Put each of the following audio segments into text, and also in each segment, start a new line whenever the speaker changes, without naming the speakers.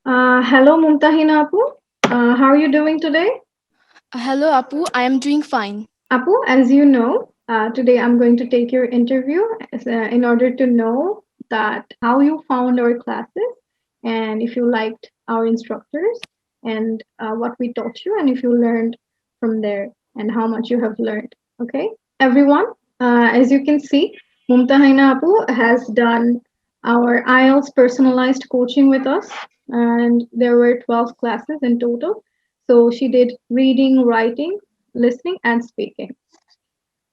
Hello, Mumtahina Apu. How are you doing today?
Hello, Apu. I am doing fine.
Apu, as you know, today I'm going to take your interview in order to know that how you found our classes and if you liked our instructors and what we taught you and if you learned from there and how much you have learned. Okay, everyone, as you can see, Mumtahina Apu has done our IELTS personalized coaching with us, and there were 12 classes in total. So she did reading, writing, listening, and speaking.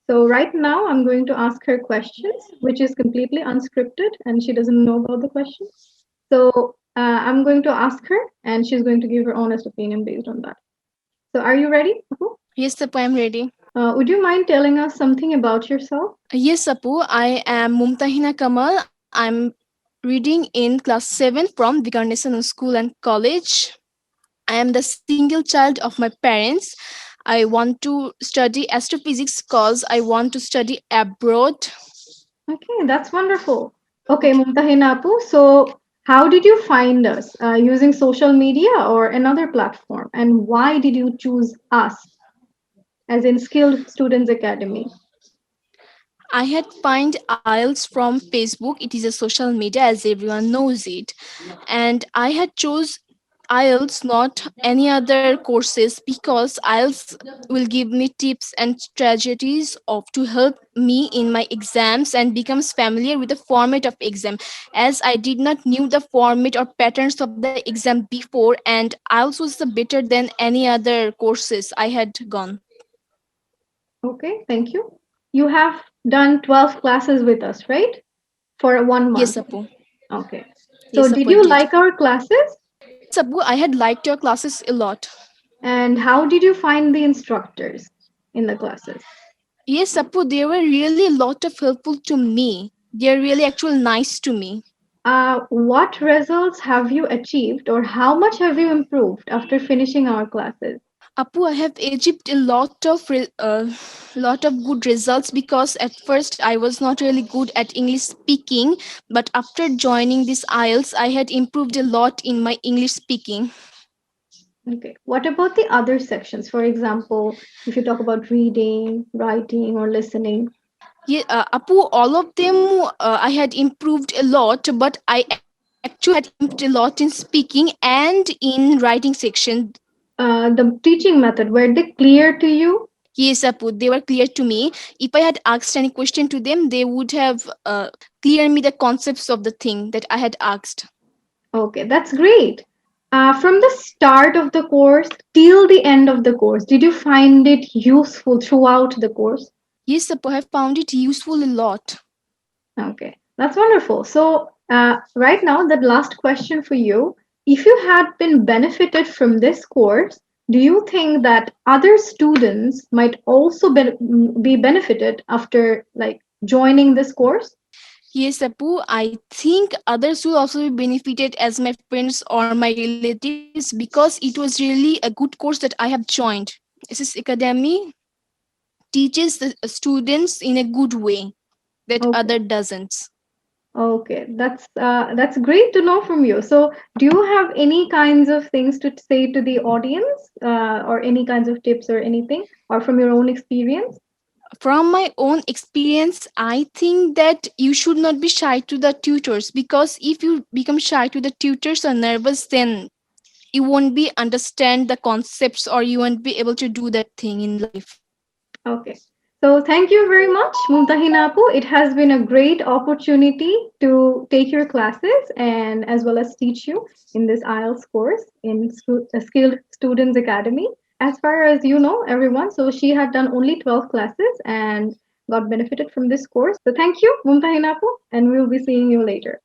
So right now I'm going to ask her questions, which is completely unscripted, and she doesn't know about the questions. So I'm going to ask her, and she's going to give her honest opinion based on that. So are you ready, Apu?
Yes, Apu, I am ready.
Would you mind telling us something about yourself?
Yes, Apu, I am Mumtahina Kamal. I'm reading in class 7 from Viquarunnisa School and College. I am the single child of my parents. I want to study astrophysics because I want to study abroad.
Okay, that's wonderful. Okay, Mumtahina Apu, so how did you find us? Using social media or another platform? And why did you choose us, as in Skilled Students Academy?
I had find IELTS from Facebook. It is a social media as everyone knows it. And I had chose IELTS, not any other courses, because IELTS will give me tips and strategies of to help me in my exams and becomes familiar with the format of exam, as I did not knew the format or patterns of the exam before, and IELTS was the better than any other courses I had gone.
Okay, thank you. You have done 12 classes with us, right? For one
Yes,
month.
Apu.
Okay. So,
Yes,
did
Apu, I
you
did.
like our classes?
Yes, Apu, I had liked your classes a lot.
And how did you find the instructors in the classes?
Yes, Apu, they were really a lot of helpful to me. They're really actually nice to me.
What results have you achieved, or how much have you improved after finishing our classes?
Apu, I have achieved a lot of good results because at first I was not really good at English speaking, but after joining this IELTS, I had improved a lot in my English speaking.
Okay. What about the other sections? For example, if you talk about reading, writing, or listening.
Yeah, Apu, all of them I had improved a lot, but I actually had improved a lot in speaking and in writing section.
The teaching method, were they clear to you?
Yes, Apu, they were clear to me. If I had asked any question to them, they would have cleared me the concepts of the thing that I had asked.
Okay, that's great. From the start of the course till the end of the course, did you find it useful throughout the course?
Yes, Apu, I have found it useful a lot.
Okay, that's wonderful. So, right now, that last question for you. If you had been benefited from this course, do you think that other students might also be benefited after like joining this course?
Yes, Apu, I think others will also be benefited as my friends or my relatives because it was really a good course that I have joined. SS Academy teaches the students in a good way that
Okay.
other doesn't.
Okay, that's great to know from you. So, do you have any kinds of things to say to the audience, or any kinds of tips or anything, or from your own experience?
From my own experience, I think that you should not be shy to the tutors, because if you become shy to the tutors or nervous, then you won't be understand the concepts or you won't be able to do that thing in life.
Okay. So, thank you very much, Mumtahinapu. It has been a great opportunity to take your classes and as well as teach you in this IELTS course in Skilled Students Academy. As far as you know, everyone, so she had done only 12 classes and got benefited from this course. So, thank you, Mumtahinapu, and we'll be seeing you later.